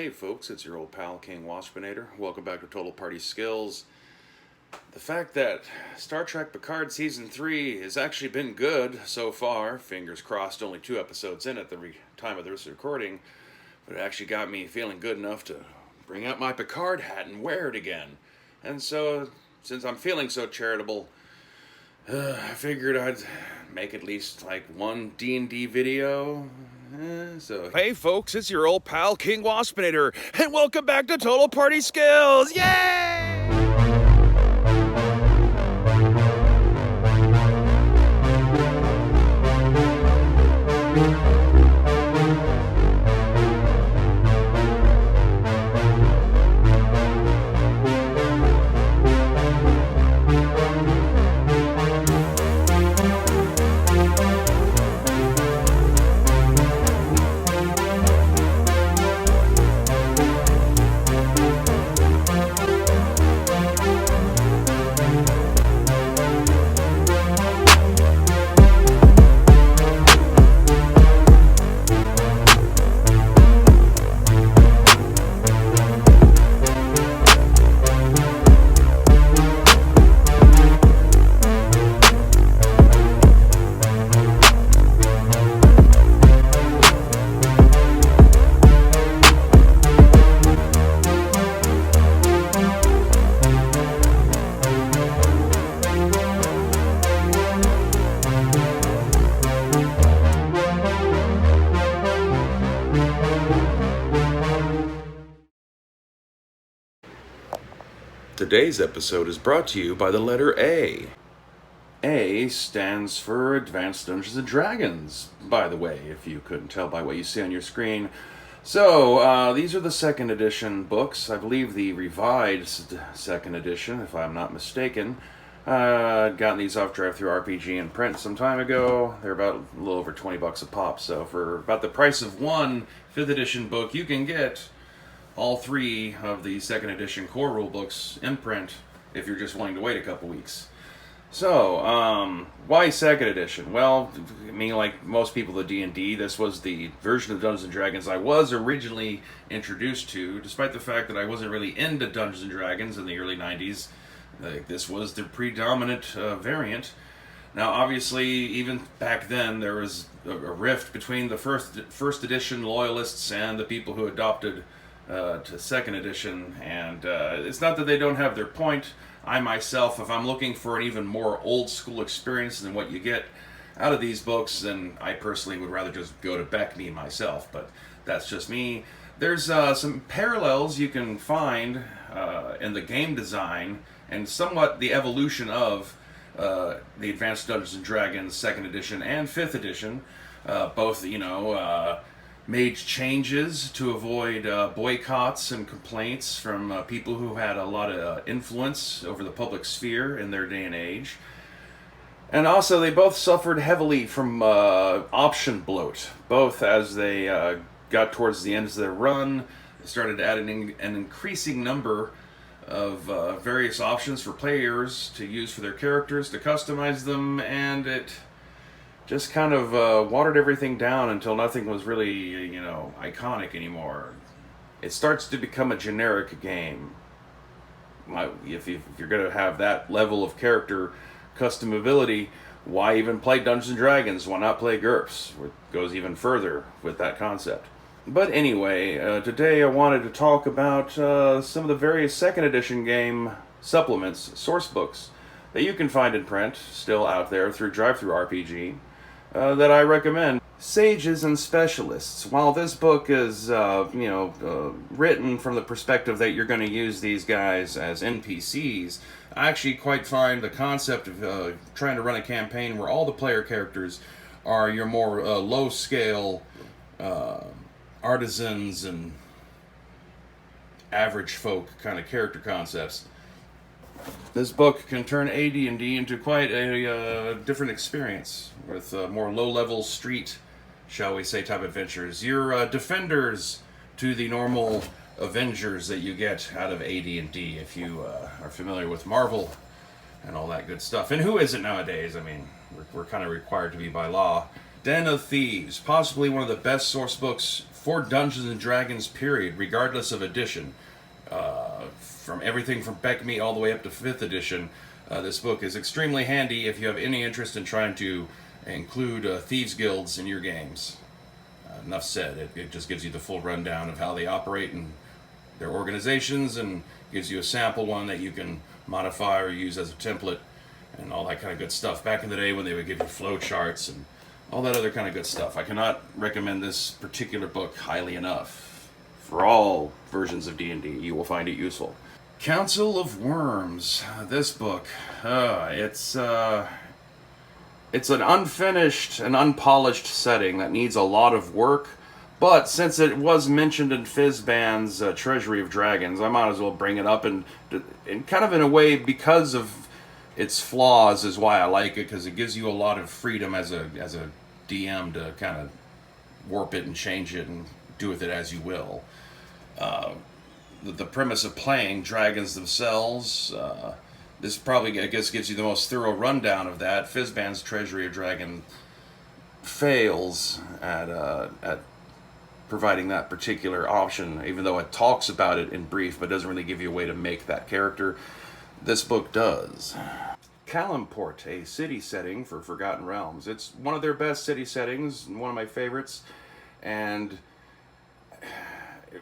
Hey folks, it's your old pal King Waspinator. Welcome back to Total Party Skills. The fact that Star Trek Picard Season 3 has actually been good so far, fingers crossed only 2 episodes in at the time of this recording, but it actually got me feeling good enough to bring out my Picard hat and wear it again. And so, since I'm feeling so charitable, I figured I'd make at least like one D&D video. Hey folks, it's your old pal King Waspinator, and welcome back to Total Party Skills! Yay! Today's episode is brought to you by the letter A. A stands for Advanced Dungeons & Dragons, by the way, if you couldn't tell by what you see on your screen. So, these are the 2nd edition books. I believe the revised 2nd edition, if I'm not mistaken. I'd gotten these off Drive-Thru-RPG in print some time ago. They're about a little over $20 a pop, so for about the price of one 5th edition book, you can get all 3 of the 2nd edition core rulebooks in print if you're just willing to wait a couple weeks. So, why 2nd edition? Well, I mean, like most people with D&D, this was the version of Dungeons & Dragons I was originally introduced to, despite the fact that I wasn't really into Dungeons & Dragons in the early 90s. This was the predominant variant. Now, obviously, even back then, there was a rift between the first edition loyalists and the people who adopted to 2nd edition, and it's not that they don't have their point. I myself, if I'm looking for an even more old school experience than what you get out of these books, then I personally would rather just go to Beckney myself, but that's just me. There's some parallels you can find in the game design and somewhat the evolution of the Advanced Dungeons & Dragons 2nd edition and 5th edition. Both, made changes to avoid boycotts and complaints from people who had a lot of influence over the public sphere in their day and age. And also, they both suffered heavily from option bloat. Both, as they got towards the ends of their run, started adding an increasing number of various options for players to use for their characters, to customize them, and it just kind of watered everything down until nothing was really, iconic anymore. It starts to become a generic game. If you're going to have that level of character customability, why even play Dungeons & Dragons? Why not play GURPS? It goes even further with that concept. But anyway, today I wanted to talk about some of the various 2nd edition game supplements, sourcebooks, that you can find in print, still out there through Drive-Thru-RPG, that I recommend. Sages and Specialists. While this book is, written from the perspective that you're going to use these guys as NPCs, I actually quite find the concept of trying to run a campaign where all the player characters are your more low-scale artisans and average folk kind of character concepts. This book can turn AD&D into quite a different experience with more low-level street, shall we say, type adventures. You're defenders to the normal Avengers that you get out of AD&D if you are familiar with Marvel and all that good stuff. And who isn't nowadays? I mean, we're kind of required to be by law Den of Thieves, possibly one of the best source books for Dungeons and Dragons, period, regardless of edition. From everything from Beckme all the way up to 5th edition, this book is extremely handy if you have any interest in trying to include thieves guilds in your games. Enough said. It just gives you the full rundown of how they operate and their organizations, and gives you a sample one that you can modify or use as a template and all that kind of good stuff. Back in the day when they would give you flow charts and all that other kind of good stuff. I cannot recommend this particular book highly enough. For all versions of D&D, you will find it useful. Council of Worms. This book, it's an unfinished and unpolished setting that needs a lot of work, but since it was mentioned in Fizban's Treasury of Dragons, I might as well bring it up, and kind of in a way, because of its flaws is why I like it, because it gives you a lot of freedom as a DM to kind of warp it and change it and do with it as you will. The premise of playing dragons themselves, this probably, I guess, gives you the most thorough rundown of that. Fizban's Treasury of Dragon fails at providing that particular option, even though it talks about it in brief, but doesn't really give you a way to make that character. This book does. Kalimport, a city setting for Forgotten Realms. It's one of their best city settings, and one of my favorites, and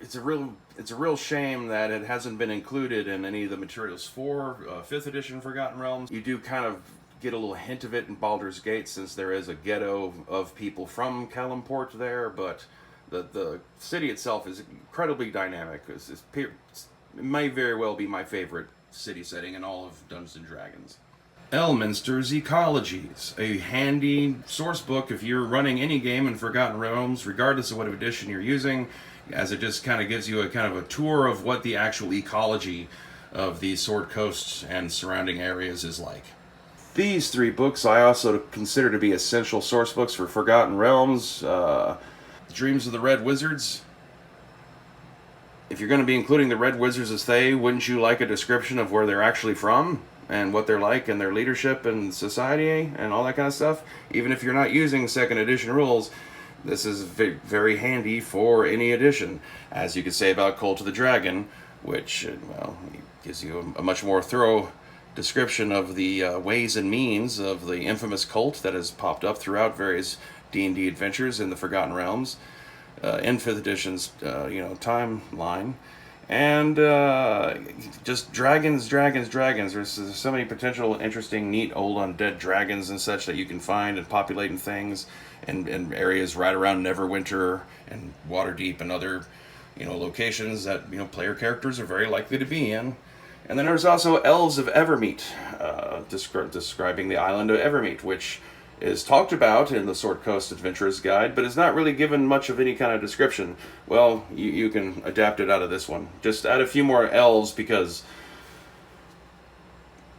it's a real shame that it hasn't been included in any of the materials for 5th edition Forgotten Realms. You do kind of get a little hint of it in Baldur's Gate, since there is a ghetto of people from Kalimport there, but the city itself is incredibly dynamic. It may very well be my favorite city setting in all of Dungeons & Dragons. Elminster's Ecologies, a handy source book if you're running any game in Forgotten Realms, regardless of what edition you're using, as it just kind of gives you a kind of a tour of what the actual ecology of the Sword Coast and surrounding areas is like. These 3 books I also consider to be essential source books for Forgotten Realms. Dreams of the Red Wizards. If you're going to be including the Red Wizards as they, wouldn't you like a description of where they're actually from and what they're like and their leadership and society and all that kind of stuff? Even if you're not using 2nd edition rules, this is very handy for any edition. As you could say about Cult of the Dragon, which, well, gives you a much more thorough description of the ways and means of the infamous cult that has popped up throughout various D&D adventures in the Forgotten Realms, in 5th edition's timeline, and just dragons. There's so many potential interesting, neat old undead dragons and such that you can find and populate in things, and areas right around Neverwinter and Waterdeep and other locations that player characters are very likely to be in. And then there's also Elves of Evermeet, describing the island of Evermeet, which is talked about in the Sword Coast Adventurer's Guide, but is not really given much of any kind of description. Well, you can adapt it out of this one. Just add a few more elves, because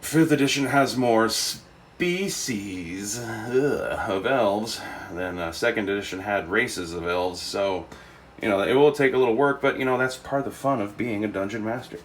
5th edition has more species of elves than 2nd edition had races of elves, so it will take a little work, but that's part of the fun of being a dungeon master.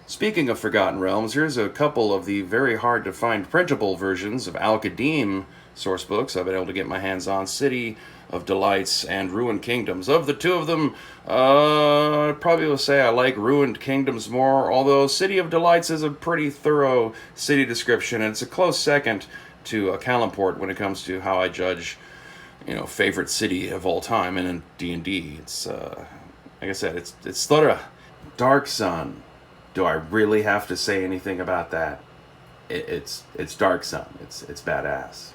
Speaking of Forgotten Realms, here's a couple of the very hard to find printable versions of Al-Qadim source books I've been able to get my hands on. City of Delights and Ruined Kingdoms. Of the 2 of them, I'd probably will say I like Ruined Kingdoms more, although City of Delights is a pretty thorough city description, and it's a close second to Kalimport when it comes to how I judge, favorite city of all time. And in D&D, it's, like I said, it's Thura. Dark Sun. Do I really have to say anything about that? It's Dark Sun. It's badass.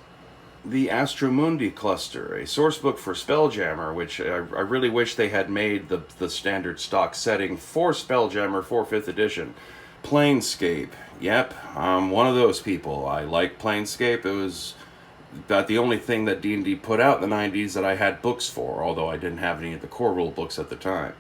The Astromundi Cluster, a sourcebook for Spelljammer, which I really wish they had made the standard stock setting for Spelljammer for 5th edition. Planescape. Yep, I'm one of those people. I like Planescape. It was about the only thing that D&D put out in the 90s that I had books for, although I didn't have any of the core rule books at the time.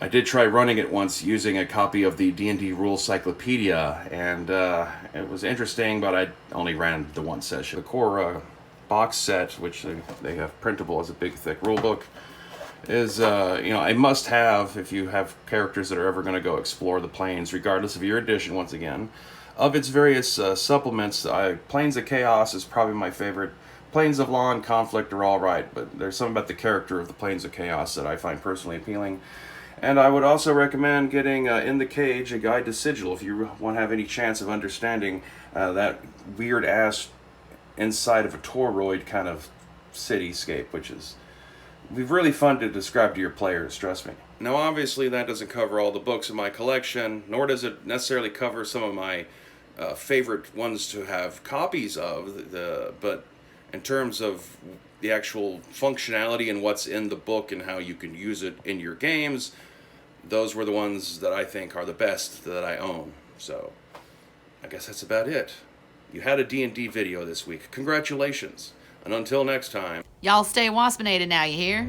I did try running it once using a copy of the D&D Rules Cyclopedia, and it was interesting, but I only ran the one session. The core box set, which they have printable as a big, thick rule book, is a must-have if you have characters that are ever going to go explore the planes, regardless of your edition, once again. Of its various supplements, Planes of Chaos is probably my favorite. Planes of Law and Conflict are all right, but there's something about the character of the Planes of Chaos that I find personally appealing. And I would also recommend getting In the Cage, A Guide to Sigil, if you want to have any chance of understanding that weird-ass inside of a toroid kind of cityscape, which is really fun to describe to your players, trust me. Now, obviously, that doesn't cover all the books in my collection, nor does it necessarily cover some of my favorite ones to have copies of, but in terms of the actual functionality and what's in the book and how you can use it in your games, those were the ones that I think are the best that I own. So, I guess that's about it. You had a D&D video this week. Congratulations. And until next time. Y'all stay waspinated now, you hear?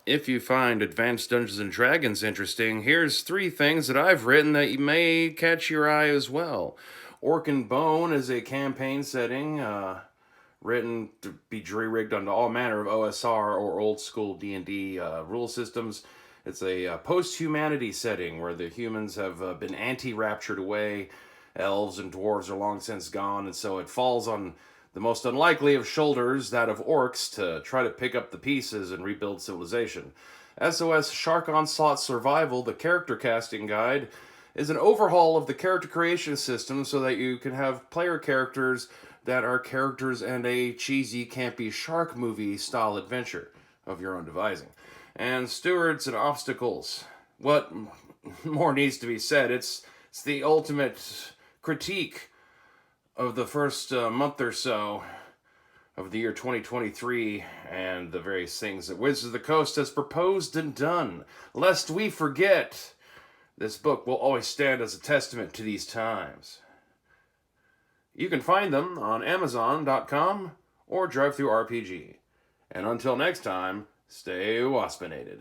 If you find Advanced Dungeons and Dragons interesting, here's 3 things that I've written that may catch your eye as well. Orc and Bone is a campaign setting written to be jury-rigged onto all manner of OSR or old-school D&D rule systems. It's a post-humanity setting where the humans have been anti-raptured away. Elves and dwarves are long since gone, and so it falls on the most unlikely of shoulders, that of orcs, to try to pick up the pieces and rebuild civilization. SOS Shark Onslaught Survival, the character casting guide, is an overhaul of the character creation system so that you can have player characters that are characters in a cheesy, campy shark movie style adventure of your own devising. And Stewards and Obstacles. What more needs to be said? It's the ultimate critique of the first month or so of the year 2023 and the various things that Wizards of the Coast has proposed and done. Lest we forget, this book will always stand as a testament to these times. You can find them on Amazon.com or DriveThruRPG. And until next time, stay waspinated.